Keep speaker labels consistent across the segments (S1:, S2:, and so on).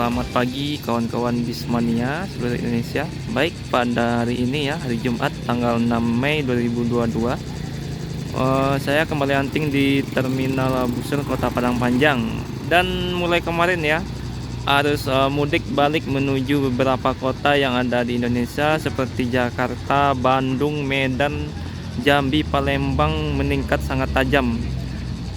S1: Selamat pagi kawan-kawan Bismania seluruh Indonesia. Baik, pada hari ini ya, hari Jumat tanggal 6 Mei 2022, saya kembali hunting di Terminal Busur Kota Padang Panjang. Dan mulai kemarin ya, arus mudik balik menuju beberapa kota yang ada di Indonesia seperti Jakarta, Bandung, Medan, Jambi, Palembang meningkat sangat tajam.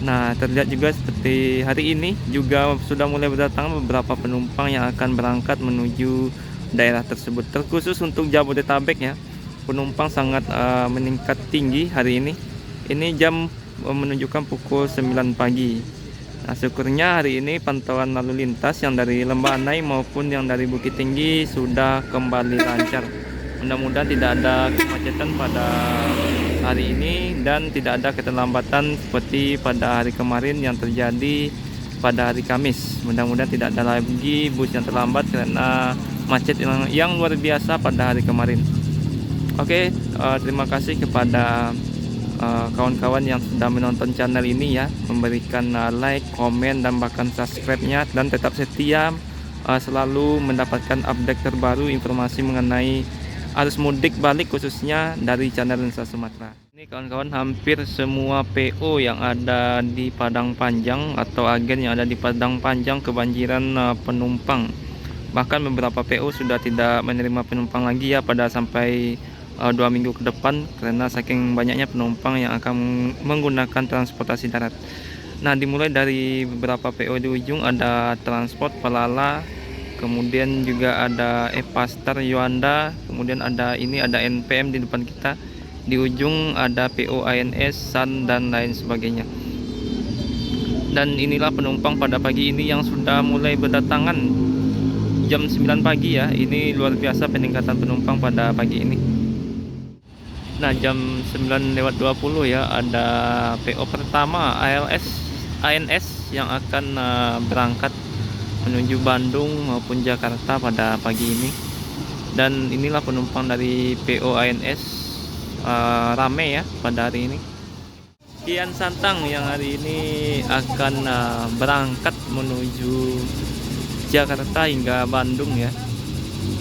S1: Nah, terlihat juga seperti hari ini juga sudah mulai berdatangan beberapa penumpang yang akan berangkat menuju daerah tersebut. Terkhusus untuk Jabodetabek ya, penumpang sangat meningkat tinggi hari ini. Ini jam menunjukkan pukul 9 pagi. Nah, syukurnya hari ini pantauan lalu lintas yang dari Lembah Anai maupun yang dari Bukit Tinggi sudah kembali lancar. Mudah-mudahan tidak ada kemacetan pada hari ini dan tidak ada keterlambatan seperti pada hari kemarin yang terjadi pada hari Kamis. Mudah-mudahan tidak ada lagi bus yang terlambat karena macet yang luar biasa pada hari kemarin. Oke, terima kasih kepada kawan-kawan yang sudah menonton channel ini ya, memberikan like, komen, dan bahkan subscribe-nya, dan tetap setia selalu mendapatkan update terbaru informasi mengenai arus mudik balik khususnya dari channel Lensa Sumatera. Ini kawan-kawan, hampir semua PO yang ada di Padang Panjang atau agen yang ada di Padang Panjang kebanjiran penumpang. Bahkan beberapa PO sudah tidak menerima penumpang lagi ya pada sampai 2 minggu ke depan karena saking banyaknya penumpang yang akan menggunakan transportasi darat. Nah, dimulai dari beberapa PO di ujung ada Transport Palala, kemudian juga ada Epastar Yuanda, kemudian ada NPM di depan kita, di ujung ada PO ANS, Sun, dan lain sebagainya. Dan inilah penumpang pada pagi ini yang sudah mulai berdatangan jam 9 pagi ya. Ini luar biasa peningkatan penumpang pada pagi ini. Nah, jam 9:20 ya, ada PO pertama ANS yang akan berangkat menuju Bandung maupun Jakarta pada pagi ini. Dan inilah penumpang dari PO ANS, rame ya pada hari ini. Kian Santang yang hari ini akan berangkat menuju Jakarta hingga Bandung ya.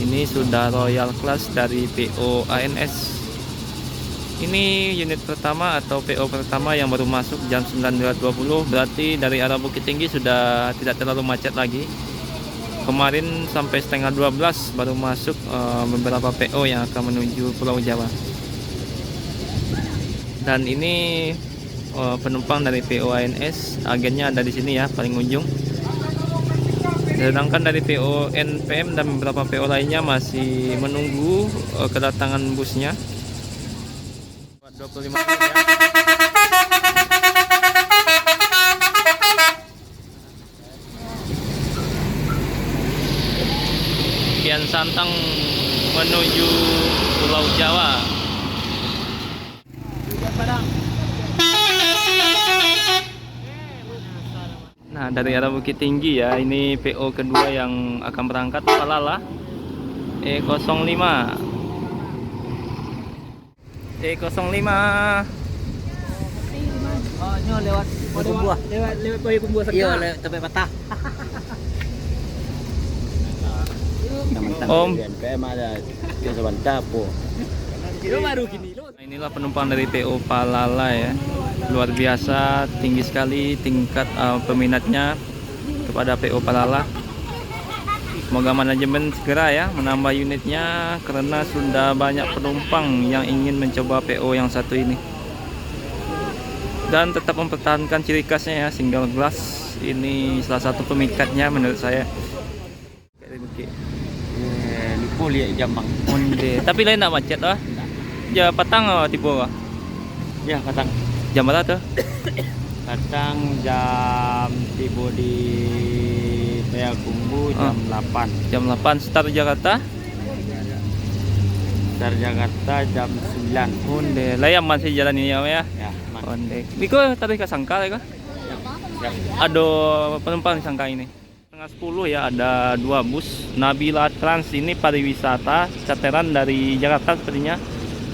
S1: Ini sudah Royal Class dari PO ANS. Ini unit pertama atau PO pertama yang baru masuk jam 9:20, berarti dari arah Bukit Tinggi sudah tidak terlalu macet lagi. Kemarin sampai setengah 12 baru masuk beberapa PO yang akan menuju Pulau Jawa. Dan ini penumpang dari PO ANS, agennya ada di sini ya, paling ujung. Sedangkan dari PO NPM dan beberapa PO lainnya masih menunggu kedatangan busnya. 25 menit ya. Kian Santang menuju Pulau Jawa. Nah, dari arah Bukit Tinggi ya, ini PO kedua yang akan berangkat, Palala E05. E05.
S2: Oh, nyo lewat Pembuah. Lewat Pembuah. Iya, lewat tempat patah.
S1: Om.
S2: NPM ada ke Sebantapo. Baru gini.
S1: Nah, inilah penumpang dari PO Palala ya. Luar biasa, tinggi sekali tingkat peminatnya kepada PO Palala. Semoga manajemen segera ya menambah unitnya karena sudah banyak penumpang yang ingin mencoba PO yang satu ini. Dan tetap mempertahankan ciri khasnya ya, single glass. Ini salah satu pemikatnya menurut saya.
S2: Lipo lihat Jambang.
S1: Tapi lain nak macet lah. Ya Patang tipe lah.
S2: Ya, Patang.
S1: Jam berapa tuh?
S2: Patang jam tiba di Payakumbuh jam 8.
S1: Jam 8 start Jakarta.
S2: Dari Jakarta jam 9.
S1: Onde, layam masih jalan ini ya.
S2: Ya,
S1: Onde. Biko tadi ke Sangka ya. Ada penumpang di Sangka ini. Setengah 10 ya, ada 2 bus Nabila Trans, ini pariwisata charteran dari Jakarta sepertinya,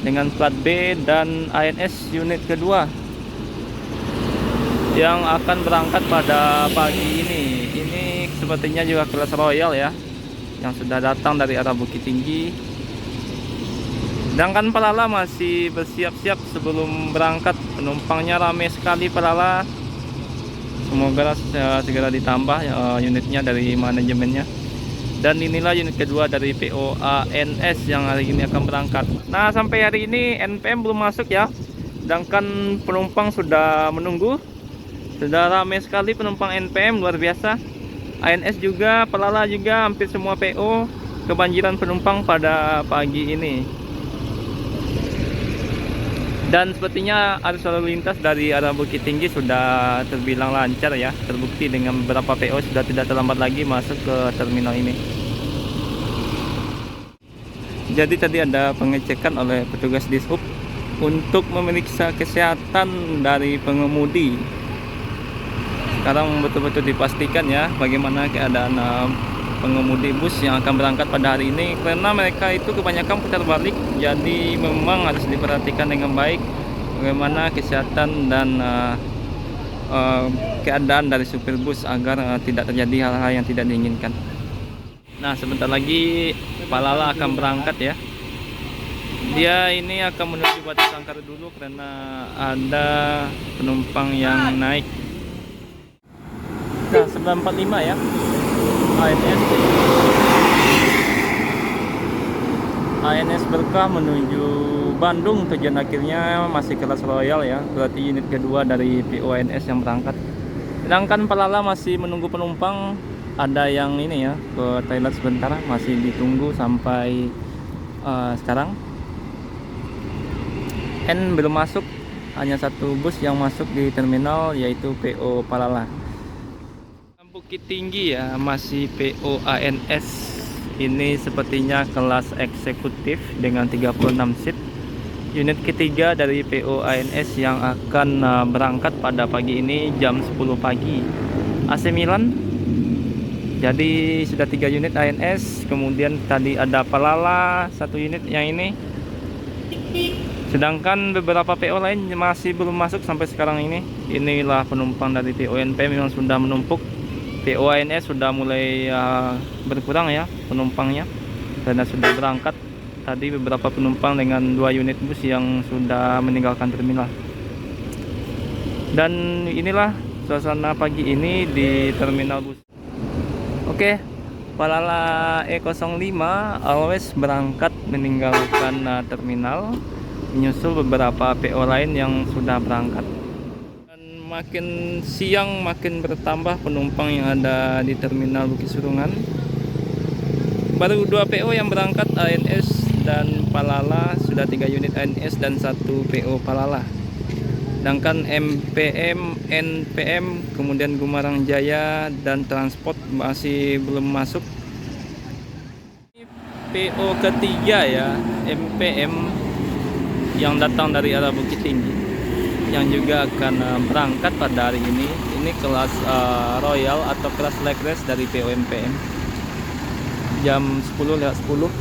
S1: dengan plat B, dan ANS unit kedua yang akan berangkat pada pagi ini. Ini sepertinya juga kelas Royal ya, yang sudah datang dari arah Bukit Tinggi. Sedangkan Palala masih bersiap-siap sebelum berangkat. Penumpangnya ramai sekali Palala. Semoga segera ditambah unitnya dari manajemennya. Dan inilah unit kedua dari PO ANS yang hari ini akan berangkat. Nah, sampai hari ini NPM belum masuk ya. Sedangkan penumpang sudah menunggu. Sudah ramai sekali penumpang NPM, luar biasa. ANS juga, Palala juga, hampir semua PO kebanjiran penumpang pada pagi ini. Dan sepertinya arus lalu lintas dari arah Bukit Tinggi sudah terbilang lancar ya. Terbukti dengan beberapa PO sudah tidak terlambat lagi masuk ke terminal ini. Jadi tadi ada pengecekan oleh petugas Dishub untuk memeriksa kesehatan dari pengemudi. Sekarang betul-betul dipastikan ya bagaimana keadaan pengemudi bus yang akan berangkat pada hari ini, karena mereka itu kebanyakan putar balik. Jadi memang harus diperhatikan dengan baik bagaimana kesehatan dan keadaan dari supir bus agar tidak terjadi hal-hal yang tidak diinginkan. Nah, sebentar lagi Palala akan berangkat ya. Dia ini akan menuju Batu Sangkar dulu karena ada penumpang yang naik. Nah, 945 ya. ANS Berkah menuju Bandung. Tujuan akhirnya masih kelas Royal ya. Berarti unit kedua dari PO ANS yang berangkat. Sedangkan Palala masih menunggu penumpang. Ada yang ini ya, ke toilet sebentar, masih ditunggu sampai sekarang. N belum masuk, hanya satu bus yang masuk di terminal, yaitu PO Palala. Bukit Tinggi ya, masih PO ANS. Ini sepertinya kelas eksekutif dengan 36 seat. Unit ketiga dari PO ANS yang akan berangkat pada pagi ini jam 10 pagi. AC Milan. Jadi sudah 3 unit ANS. Kemudian tadi ada Palala 1 unit yang ini. Sedangkan beberapa PO lain masih belum masuk sampai sekarang ini. Inilah penumpang dari PO NPM yang sudah menumpuk. PO ANS sudah mulai berkurang ya penumpangnya karena sudah berangkat tadi beberapa penumpang dengan 2 unit bus yang sudah meninggalkan terminal. Dan inilah suasana pagi ini di terminal bus. Oke, Palala E05 always berangkat meninggalkan terminal, menyusul beberapa PO lain yang sudah berangkat. Makin siang makin bertambah penumpang yang ada di terminal Bukit Surungan. Baru 2 PO yang berangkat, ANS dan Palala. Sudah 3 unit ANS dan 1 PO Palala. Sedangkan MPM, NPM, kemudian Gumarang Jaya dan Transport masih belum masuk. PO ketiga ya, MPM yang datang dari arah Bukit Tinggi, yang juga akan berangkat pada hari ini. Ini kelas Royal atau kelas leg race dari PO MPM jam 10:10.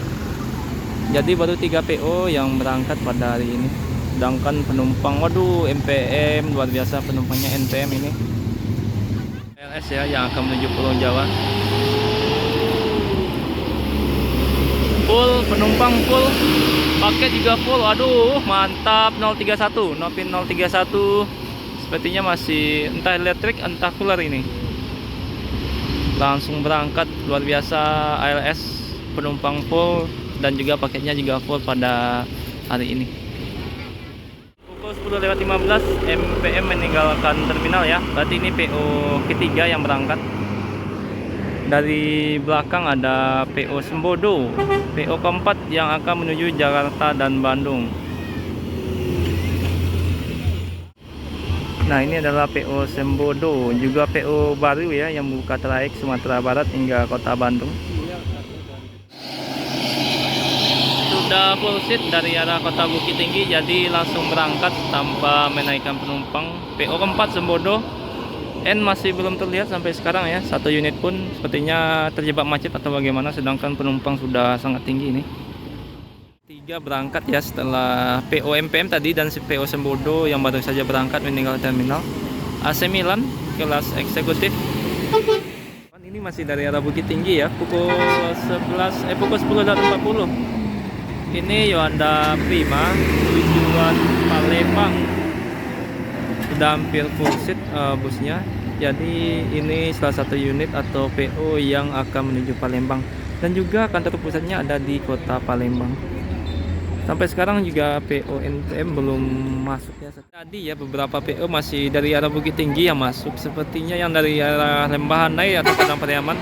S1: Jadi baru 3 PO yang berangkat pada hari ini. Sedangkan penumpang, waduh, MPM luar biasa penumpangnya. NPM ini LS ya yang akan menuju Pulau Jawa. Full penumpang, full paket juga full. Aduh, mantap. 031 Novin 031 sepertinya masih entah elektrik entah cooler ini. Langsung berangkat, luar biasa. ALS penumpang full dan juga paketnya juga full pada hari ini. Pukul 10:15 MPM meninggalkan terminal ya. Berarti ini PO ketiga yang berangkat. Dari belakang ada PO Sembodo, PO keempat yang akan menuju Jakarta dan Bandung. Nah, ini adalah PO Sembodo, juga PO baru ya yang buka trayek Sumatera Barat hingga kota Bandung. Sudah full seat dari arah kota Bukit Tinggi, jadi langsung berangkat tanpa menaikkan penumpang. PO keempat Sembodo. N masih belum terlihat sampai sekarang ya. 1 unit pun sepertinya terjebak macet atau bagaimana, sedangkan penumpang sudah sangat tinggi ini. 3 berangkat ya setelah PO MPM tadi dan si PO Sembodo yang baru saja berangkat meninggal terminal. AC Milan kelas eksekutif. Ini masih dari arah Bukit Tinggi ya, pukul 10.40. Ini Yohanda Prima tujuan Palembang. Sudah hampir full seat busnya. Jadi ini salah satu unit atau PO yang akan menuju Palembang. Dan juga kantor pusatnya ada di kota Palembang. Sampai sekarang juga PO NPM belum masuk ya. Tadi ya beberapa PO masih dari arah Bukit Tinggi yang masuk. Sepertinya yang dari arah Lembahanai atau Padang Pariaman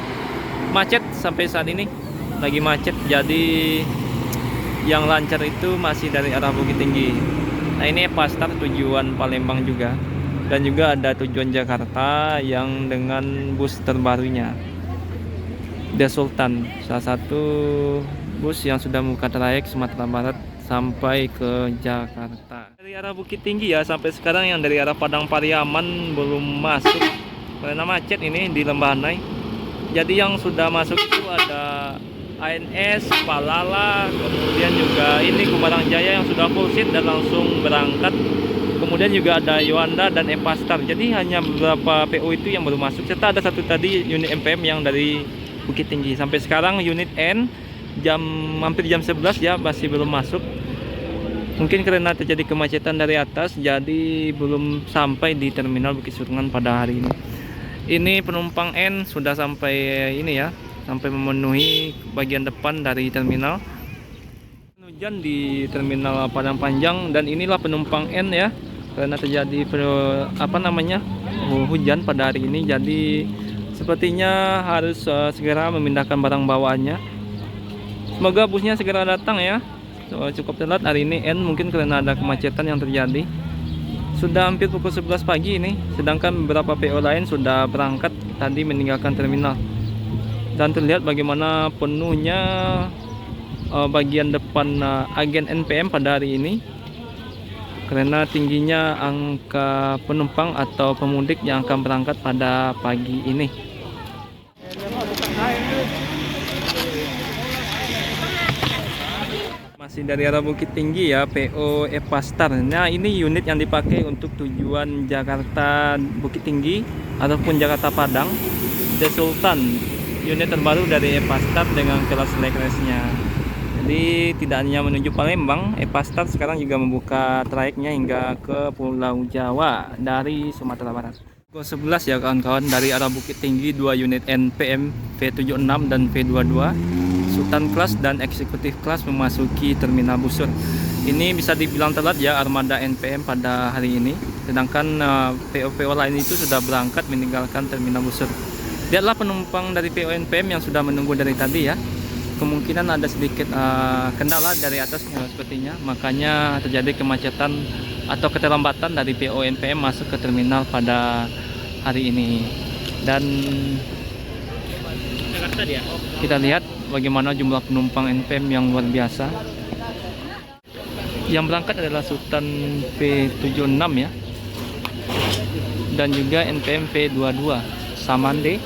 S1: macet sampai saat ini. Lagi macet, jadi yang lancar itu masih dari arah Bukit Tinggi. Nah ini Epastar tujuan Palembang juga. Dan juga ada tujuan Jakarta yang dengan bus terbarunya, The Sultan, salah satu bus yang sudah membuka trayek Sumatera Barat sampai ke Jakarta. Dari arah Bukit Tinggi ya, sampai sekarang yang dari arah Padang Pariaman belum masuk karena macet ini di Lembahanai. Jadi yang sudah masuk itu ada ANS, Palala, kemudian juga ini Kumarang Jaya yang sudah full seat dan langsung berangkat. Kemudian juga ada Yohanda dan Epastar. Jadi hanya beberapa PO itu yang baru masuk. Serta ada satu tadi unit MPM yang dari Bukit Tinggi. Sampai sekarang unit N hampir jam 11 ya masih belum masuk. Mungkin karena terjadi kemacetan dari atas, jadi belum sampai di terminal Bukit Surungan pada hari ini. Ini penumpang N sudah sampai ini ya, sampai memenuhi bagian depan dari terminal. Hujan di terminal Padang Panjang dan inilah penumpang N ya, karena terjadi hujan pada hari ini, jadi sepertinya harus segera memindahkan barang bawaannya. Semoga busnya segera datang ya. Cukup telat hari ini N, mungkin karena ada kemacetan yang terjadi. Sudah hampir pukul 11 pagi ini, sedangkan beberapa PO lain sudah berangkat tadi meninggalkan terminal. Dan terlihat bagaimana penuhnya bagian depan agen NPM pada hari ini karena tingginya angka penumpang atau pemudik yang akan berangkat pada pagi ini. Masih dari arah Bukit Tinggi ya, PO Epastar. Nah ini unit yang dipakai untuk tujuan Jakarta Bukit Tinggi ataupun Jakarta Padang, The Sultan, unit terbaru dari Epastar dengan kelas leg race-nya. Jadi tidak hanya menuju Palembang, Epastar sekarang juga membuka trayeknya hingga ke Pulau Jawa dari Sumatera Barat. Pukul 11 ya kawan-kawan, dari arah Bukit Tinggi 2 unit NPM V76 dan V22 Sultan Class dan Eksekutif Class memasuki terminal Busur. Ini bisa dibilang telat ya armada NPM pada hari ini, sedangkan PO-PO lain itu sudah berangkat meninggalkan terminal Busur. Lihatlah penumpang dari PO NPM yang sudah menunggu dari tadi ya. Kemungkinan ada sedikit kendala dari atasnya sepertinya, makanya terjadi kemacetan atau keterlambatan dari PO NPM masuk ke terminal pada hari ini. Dan kita lihat bagaimana jumlah penumpang NPM yang luar biasa. Yang berangkat adalah Sultan V76 ya, dan juga NPM V22 Samande.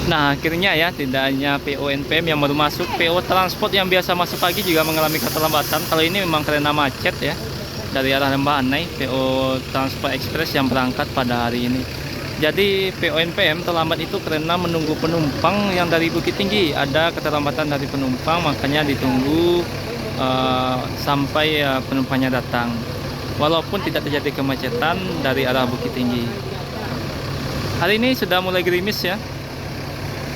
S1: Nah akhirnya ya, tidak hanya PO NPM yang baru masuk, PO transport yang biasa masuk pagi juga mengalami keterlambatan. Kalau ini memang karena macet ya, dari arah Lembahanai, PO Transport Express yang berangkat pada hari ini. Jadi PO NPM terlambat itu karena menunggu penumpang yang dari Bukit Tinggi. Ada keterlambatan dari penumpang, makanya ditunggu sampai penumpangnya datang. Walaupun tidak terjadi kemacetan dari arah Bukit Tinggi. Hari ini sudah mulai gerimis ya.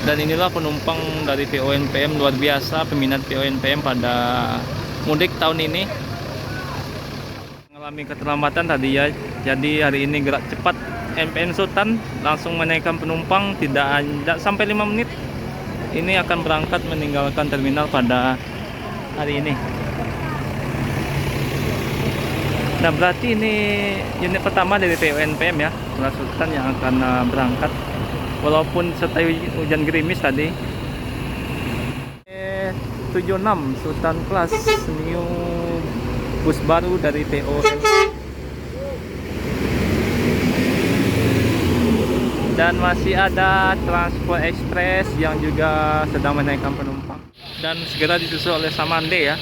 S1: Dan inilah penumpang dari PO NPM luar biasa, peminat PO NPM pada mudik tahun ini. Mengalami keterlambatan tadi ya, jadi hari ini gerak cepat. NPM Sultan langsung menaikkan penumpang, tidak sampai 5 menit. Ini akan berangkat meninggalkan terminal pada hari ini. Nah berarti ini unit pertama dari PO NPM ya, Sultan yang akan berangkat. Walaupun sertai hujan gerimis tadi. 76 Sultan Class, new bus baru dari PO. Dan masih ada Transport Express yang juga sedang menaikkan penumpang. Dan segera disusul oleh Samande ya.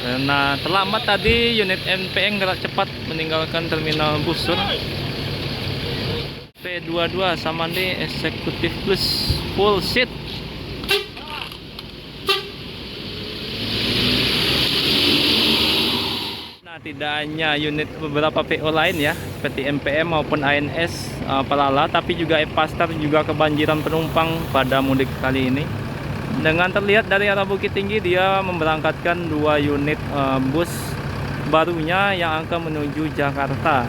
S1: Karena terlambat tadi unit NPM gerak cepat meninggalkan terminal Busur. P22 Samande Eksekutif Plus full seat. Nah, tidak hanya unit beberapa PO lain ya, seperti MPM maupun ANS Palala, tapi juga Epastar juga kebanjiran penumpang pada mudik kali ini. Dengan terlihat dari arah Bukit Tinggi, dia memberangkatkan 2 unit bus barunya yang akan menuju Jakarta.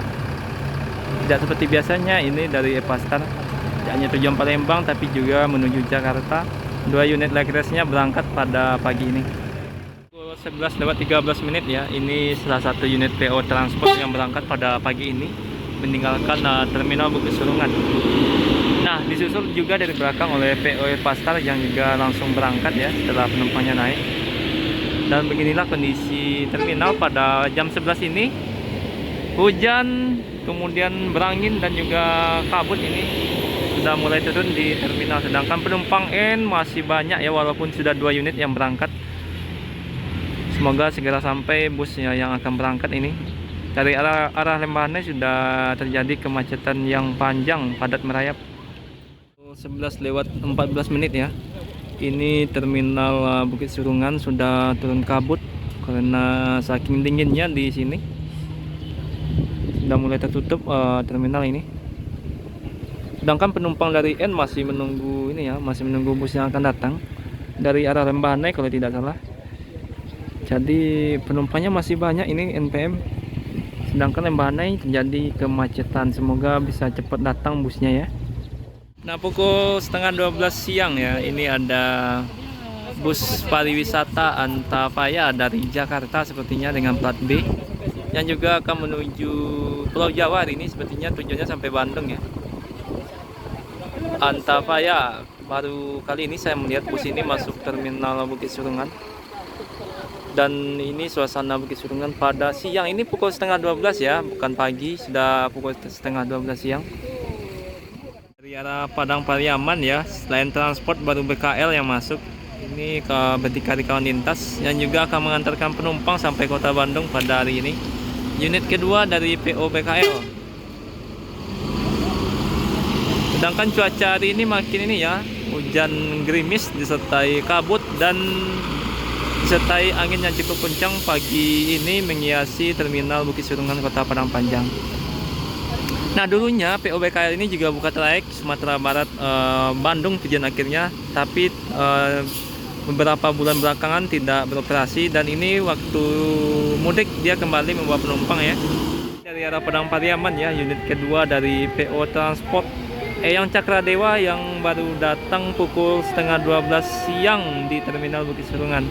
S1: Tidak seperti biasanya, ini dari Epastar tidak hanya tujuan Palembang tapi juga menuju Jakarta. 2 unit Legresnya berangkat pada pagi ini. Pukul 11:13 ya. Ini salah satu unit PO transport yang berangkat pada pagi ini meninggalkan terminal Bukit Surungan. Nah, disusul juga dari belakang oleh PO Epastar yang juga langsung berangkat ya setelah penumpangnya naik. Dan beginilah kondisi terminal pada jam 11 ini. Hujan, kemudian berangin dan juga kabut ini sudah mulai turun di terminal. Sedangkan penumpang N masih banyak ya, walaupun sudah 2 unit yang berangkat. Semoga segera sampai busnya yang akan berangkat ini. Dari arah Lembahanai sudah terjadi kemacetan yang panjang, padat merayap. 11:14 ya. Ini terminal Bukit Surungan sudah turun kabut karena saking dinginnya di sini. Sudah mulai tertutup terminal ini. Sedangkan penumpang dari N masih menunggu ini ya, masih menunggu bus yang akan datang dari arah Lembahanai kalau tidak salah. Jadi penumpangnya masih banyak ini NPM. Sedangkan Lembahanai terjadi kemacetan. Semoga bisa cepat datang busnya ya. Nah, pukul 11:30 siang ya, ini ada bus pariwisata Antapaya dari Jakarta sepertinya dengan plat B yang juga akan menuju Pulau Jawa hari ini, sepertinya tujuannya sampai Bandung ya. Antapaya, baru kali ini saya melihat bus ini masuk terminal Bukit Surungan. Dan ini suasana Bukit Surungan pada siang ini pukul 11:30 ya, bukan pagi, sudah pukul 11:30 siang. Dari arah Padang Pariaman ya, selain transport baru BKL yang masuk. Ini ke berdikari kawan lintas yang juga akan mengantarkan penumpang sampai kota Bandung pada hari ini. Unit kedua dari PO BKL. Sedangkan cuaca hari ini makin ini ya, hujan gerimis disertai kabut dan disertai angin yang cukup kencang pagi ini menghiasi terminal Bukit Surungan Kota Padang Panjang. Nah, dulunya PO BKL ini juga buka trayek Sumatera Barat Bandung tujuan akhirnya, tapi beberapa bulan belakangan tidak beroperasi dan ini waktu mudik dia kembali membawa penumpang ya. Dari arah Padang Pariaman ya, unit kedua dari PO Transport Eyang Cakradewa yang baru datang pukul 11:30 siang di terminal Bukit Surungan.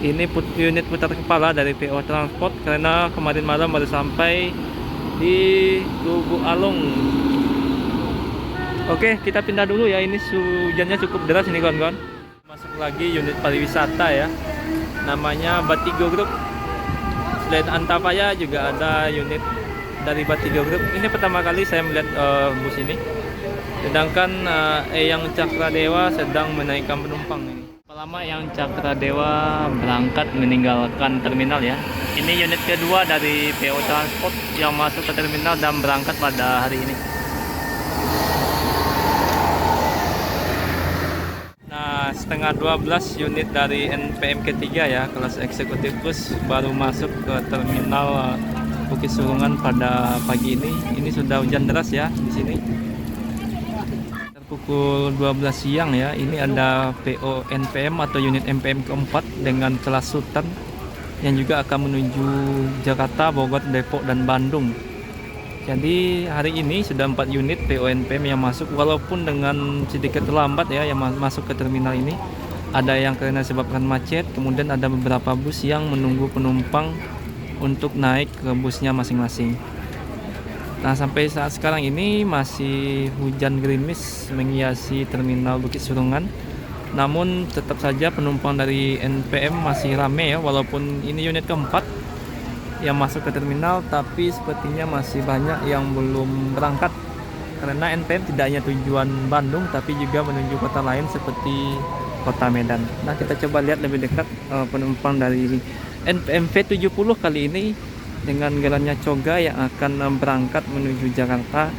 S1: Ini unit putar kepala dari PO Transport karena kemarin malam baru sampai di Lubuk Alung. Oke, kita pindah dulu ya. Ini hujannya cukup deras ini kawan-kawan. Masuk lagi unit pariwisata ya, namanya Batigo Group. Selain Antapaya juga ada unit dari Batigo Group. Ini pertama kali saya melihat bus ini. Sedangkan Eyang Cakradewa sedang menaikkan penumpang ini. Lama yang Cakradewa berangkat meninggalkan terminal ya. Ini unit kedua dari PO Transport yang masuk ke terminal dan berangkat pada hari ini. Nah, 11:30 unit dari NPM ketiga ya, kelas eksekutif bus baru masuk ke terminal Bukit Surungan pada pagi ini. Ini sudah hujan deras ya di sini. Pukul 12 siang ya, ini ada PO NPM atau unit MPM keempat dengan kelas Sultan yang juga akan menuju Jakarta, Bogor, Depok, dan Bandung. Jadi hari ini sudah 4 unit PO NPM yang masuk, walaupun dengan sedikit terlambat ya yang masuk ke terminal ini. Ada yang karena sebabkan macet, kemudian ada beberapa bus yang menunggu penumpang untuk naik ke busnya masing-masing. Nah, sampai saat sekarang ini masih hujan gerimis menghiasi terminal Bukit Surungan. Namun tetap saja penumpang dari NPM masih ramai ya, walaupun ini unit keempat yang masuk ke terminal, tapi sepertinya masih banyak yang belum berangkat. Karena NPM tidak hanya tujuan Bandung tapi juga menuju kota lain seperti kota Medan. Nah, kita coba lihat lebih dekat penumpang dari NPM V70 kali ini dengan gelarnya Coga yang akan berangkat menuju Jakarta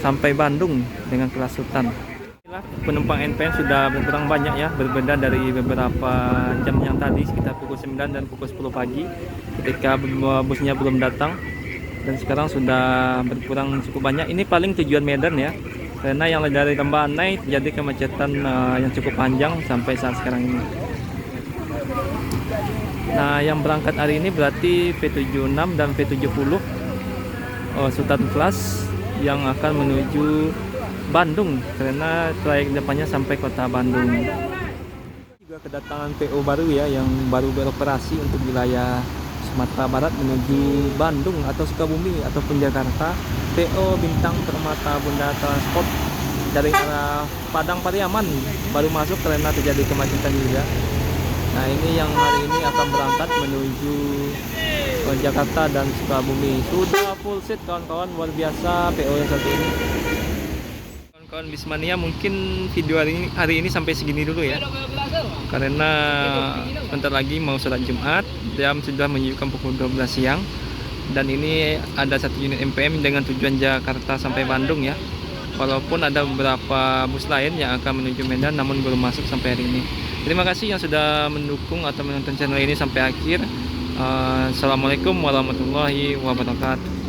S1: sampai Bandung dengan kelas Sultan. Penumpang NPM sudah berkurang banyak ya, berbeda dari beberapa jam yang tadi sekitar pukul 9 dan pukul 10 pagi ketika busnya belum datang, dan sekarang sudah berkurang cukup banyak. Ini paling tujuan Medan ya, karena yang dari Lembah Anai terjadi kemacetan yang cukup panjang sampai saat sekarang ini. Nah, yang berangkat hari ini berarti V76 dan V70 Sultan Class yang akan menuju Bandung, karena trayek depannya sampai kota Bandung. Juga kedatangan PO baru ya, yang baru beroperasi untuk wilayah Sumatera Barat menuju Bandung atau Sukabumi ataupun Jakarta. PO Bintang Permata Bunda Transport dari arah Padang Pariaman baru masuk karena terjadi kemacetan juga. Nah, ini yang hari ini akan berangkat menuju Jakarta dan Sukabumi. Sudah full set kawan-kawan, luar biasa PO yang satu ini. Kawan-kawan Bismania, mungkin video hari ini sampai segini dulu ya, karena bentar lagi mau sholat Jumat, jam sudah menunjukkan pukul 12 siang, dan ini ada satu unit NPM dengan tujuan Jakarta sampai Bandung ya. Walaupun ada beberapa bus lain yang akan menuju Medan namun belum masuk sampai hari ini. Terima kasih yang sudah mendukung atau menonton channel ini sampai akhir. Assalamualaikum warahmatullahi wabarakatuh.